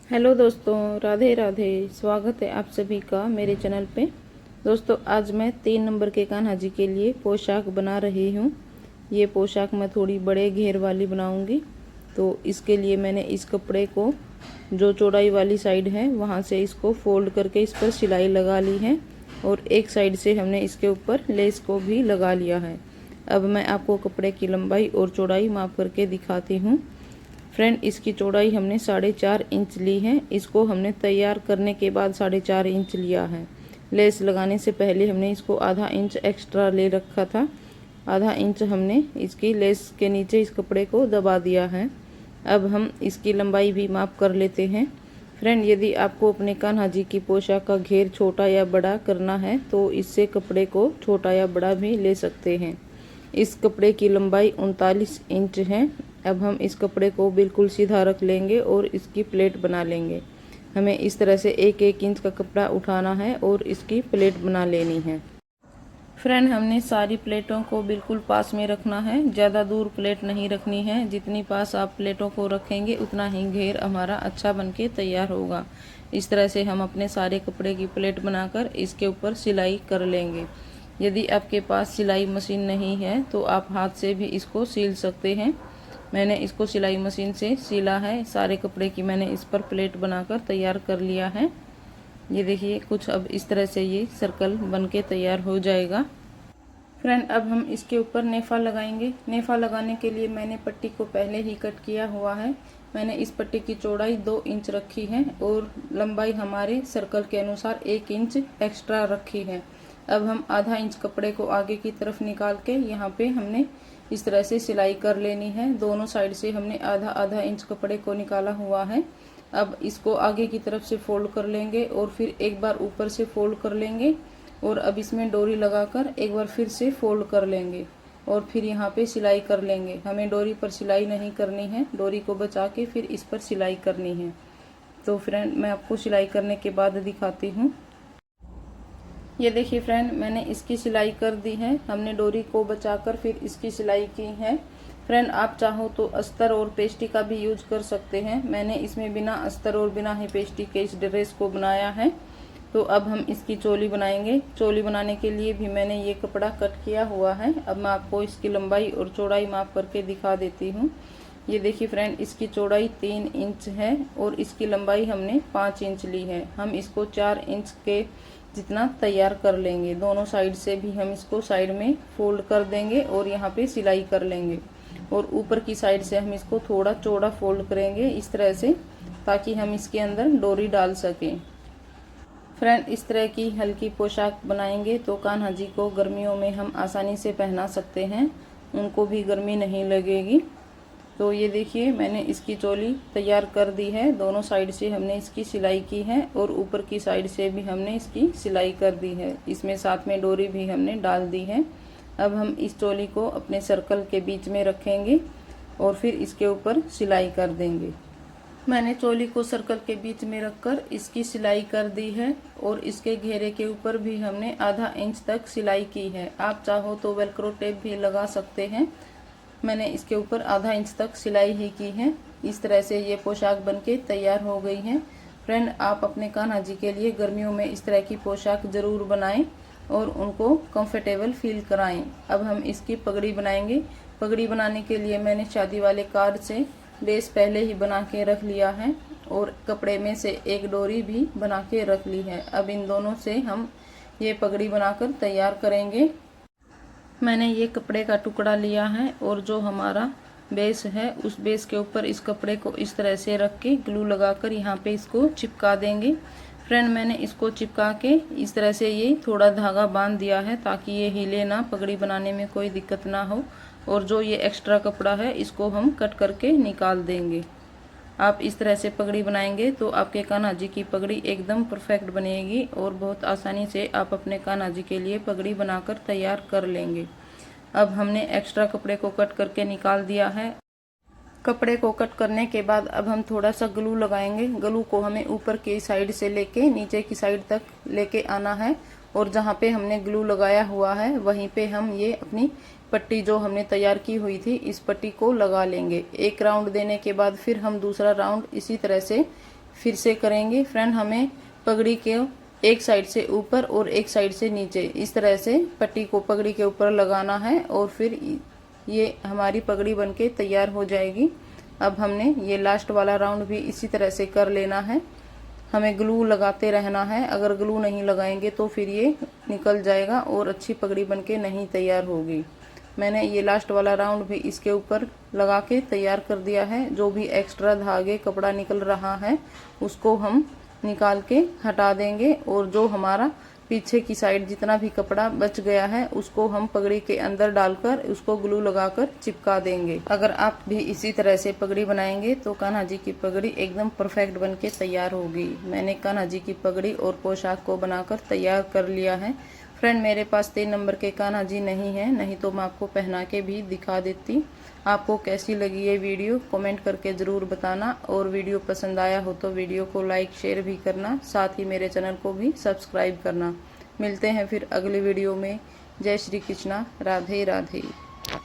Hello दोस्तों, राधे राधे। स्वागत है आप सभी का मेरे चैनल पे। दोस्तों, आज मैं 3 नंबर के कान्हा जी के लिए पोशाक बना रही हूँ। ये पोशाक मैं थोड़ी बड़े घेर वाली बनाऊँगी। तो इसके लिए मैंने इस कपड़े को जो चौड़ाई वाली साइड है वहाँ से इसको फोल्ड करके इस पर सिलाई लगा ली है और एक साइड से हमने इसके ऊपर लेस को भी लगा लिया है। अब मैं आपको कपड़े की लंबाई और चौड़ाई माप करके दिखाती हूँ। फ्रेंड, इसकी चौड़ाई हमने 4.5 इंच ली है। इसको हमने तैयार करने के बाद 4.5 इंच लिया है। लेस लगाने से पहले हमने इसको आधा इंच एक्स्ट्रा ले रखा था। आधा इंच हमने इसकी लेस के नीचे इस कपड़े को दबा दिया है। अब हम इसकी लंबाई भी माप कर लेते हैं। फ्रेंड, यदि आपको अपने कान्हा जी की पोशाक का घेर छोटा या बड़ा करना है तो इससे कपड़े को छोटा या बड़ा भी ले सकते हैं। इस कपड़े की लंबाई 39 इंच है। अब हम इस कपड़े को बिल्कुल सीधा रख लेंगे और इसकी प्लेट बना लेंगे। हमें इस तरह से 1-1 इंच का कपड़ा उठाना है और इसकी प्लेट बना लेनी है। फ्रेंड, हमने सारी प्लेटों को बिल्कुल पास में रखना है। ज़्यादा दूर प्लेट नहीं रखनी है। जितनी पास आप प्लेटों को रखेंगे उतना ही घेर हमारा अच्छा बनके तैयार होगा। इस तरह से हम अपने सारे कपड़े की प्लेट बनाकर इसके ऊपर सिलाई कर लेंगे। यदि आपके पास सिलाई मशीन नहीं है तो आप हाथ से भी इसको सिल सकते हैं। मैंने इसको सिलाई मशीन से सिला है। सारे कपड़े की मैंने इस पर प्लेट बनाकर तैयार कर लिया है। ये देखिए, कुछ अब इस तरह से ये सर्कल बनके तैयार हो जाएगा। फ्रेंड, अब हम इसके ऊपर नेफा लगाएंगे। नेफा लगाने के लिए मैंने पट्टी को पहले ही कट किया हुआ है। मैंने इस पट्टी की चौड़ाई 2 इंच रखी है और लंबाई हमारे सर्कल के अनुसार 1 इंच एक्स्ट्रा रखी है। अब हम आधा इंच कपड़े को आगे की तरफ निकाल के यहाँ पे हमने इस तरह से सिलाई कर लेनी है। दोनों साइड से हमने आधा आधा इंच कपड़े को निकाला हुआ है। अब इसको आगे की तरफ से फोल्ड कर लेंगे और फिर एक बार ऊपर से फोल्ड कर लेंगे और अब इसमें डोरी लगाकर एक बार फिर से फोल्ड कर लेंगे और फिर यहाँ पे सिलाई कर लेंगे। हमें डोरी पर सिलाई नहीं करनी है, डोरी को बचा के फिर इस पर सिलाई करनी है। तो फ्रेंड, मैं आपको सिलाई करने के बाद दिखाती हूँ। ये देखिए फ्रेंड, मैंने इसकी सिलाई कर दी है। हमने डोरी को बचाकर फिर इसकी सिलाई की है। फ्रेंड, आप चाहो तो अस्तर और पेस्टी का भी यूज कर सकते हैं। मैंने इसमें बिना अस्तर और बिना ही पेस्टी के इस ड्रेस को बनाया है। तो अब हम इसकी चोली बनाएंगे। चोली बनाने के लिए भी मैंने ये कपड़ा कट किया हुआ है। अब मैं आपको इसकी लंबाई और चौड़ाई माप करके दिखा देती हूँ। ये देखिए फ्रेंड, इसकी चौड़ाई 3 इंच है और इसकी लंबाई हमने 5 इंच ली है। हम इसको 4 इंच के जितना तैयार कर लेंगे। दोनों साइड से भी हम इसको साइड में फोल्ड कर देंगे और यहाँ पे सिलाई कर लेंगे और ऊपर की साइड से हम इसको थोड़ा चौड़ा फोल्ड करेंगे इस तरह से, ताकि हम इसके अंदर डोरी डाल सकें। फ्रेंड, इस तरह की हल्की पोशाक बनाएंगे तो कान्हा जी को गर्मियों में हम आसानी से पहना सकते हैं। उनको भी गर्मी नहीं लगेगी। तो ये देखिए, मैंने इसकी चोली तैयार कर दी है। दोनों साइड से हमने इसकी सिलाई की है और ऊपर की साइड से भी हमने इसकी सिलाई कर दी है। इसमें साथ में डोरी भी हमने डाल दी है। अब हम इस चोली को अपने सर्कल के बीच में रखेंगे और फिर इसके ऊपर सिलाई कर देंगे। मैंने चोली को सर्कल के बीच में रखकर इसकी सिलाई कर दी है और इसके घेरे के ऊपर भी हमने आधा इंच तक सिलाई की है। आप चाहो तो वेलक्रो टेप भी लगा सकते हैं। मैंने इसके ऊपर आधा इंच तक सिलाई ही की है। इस तरह से ये पोशाक बनके तैयार हो गई है। फ्रेंड, आप अपने कान्हा जी के लिए गर्मियों में इस तरह की पोशाक ज़रूर बनाएं और उनको कंफर्टेबल फील कराएं। अब हम इसकी पगड़ी बनाएंगे। पगड़ी बनाने के लिए मैंने शादी वाले कार्ड से लेस पहले ही बना के रख लिया है और कपड़े में से एक डोरी भी बना के रख ली है। अब इन दोनों से हम ये पगड़ी बनाकर तैयार करेंगे। मैंने ये कपड़े का टुकड़ा लिया है और जो हमारा बेस है उस बेस के ऊपर इस कपड़े को इस तरह से रख के ग्लू लगाकर यहाँ पे इसको चिपका देंगे। फ्रेंड, मैंने इसको चिपका के इस तरह से ये थोड़ा धागा बांध दिया है ताकि ये हिले ना, पगड़ी बनाने में कोई दिक्कत ना हो। और जो ये एक्स्ट्रा कपड़ा है इसको हम कट करके निकाल देंगे। आप इस तरह से पगड़ी बनाएंगे तो आपके कान्हा जी की पगड़ी एकदम परफेक्ट बनेगी और बहुत आसानी से आप अपने कान्हा जी के लिए पगड़ी बनाकर तैयार कर लेंगे। अब हमने एक्स्ट्रा कपड़े को कट करके निकाल दिया है। कपड़े को कट करने के बाद अब हम थोड़ा सा ग्लू लगाएंगे। ग्लू को हमें ऊपर की साइड से लेके नीचे की साइड तक लेके आना है और जहाँ पे हमने ग्लू लगाया हुआ है वहीं पे हम ये अपनी पट्टी जो हमने तैयार की हुई थी इस पट्टी को लगा लेंगे। एक राउंड देने के बाद फिर हम दूसरा राउंड इसी तरह से फिर से करेंगे। फ्रेंड, हमें पगड़ी के एक साइड से ऊपर और एक साइड से नीचे इस तरह से पट्टी को पगड़ी के ऊपर लगाना है और फिर ये हमारी पगड़ी बनके तैयार हो जाएगी। अब हमने ये लास्ट वाला राउंड भी इसी तरह से कर लेना है। हमें ग्लू लगाते रहना है, अगर ग्लू नहीं लगाएंगे तो फिर ये निकल जाएगा और अच्छी पगड़ी बनके नहीं तैयार होगी। मैंने ये लास्ट वाला राउंड भी इसके ऊपर लगा के तैयार कर दिया है। जो भी एक्स्ट्रा धागे कपड़ा निकल रहा है उसको हम निकाल के हटा देंगे और जो हमारा पीछे की साइड जितना भी कपड़ा बच गया है उसको हम पगड़ी के अंदर डालकर उसको ग्लू लगाकर चिपका देंगे। अगर आप भी इसी तरह से पगड़ी बनाएंगे तो कान्हा जी की पगड़ी एकदम परफेक्ट बनके तैयार होगी। मैंने कान्हा जी की पगड़ी और पोशाक को बनाकर तैयार कर लिया है। फ्रेंड, मेरे पास 3 नंबर के कान्हा जी नहीं है, नहीं तो मैं आपको पहना के भी दिखा देती। आपको कैसी लगी ये वीडियो कमेंट करके ज़रूर बताना और वीडियो पसंद आया हो तो वीडियो को लाइक शेयर भी करना, साथ ही मेरे चैनल को भी सब्सक्राइब करना। मिलते हैं फिर अगली वीडियो में। जय श्री कृष्णा, राधे राधे।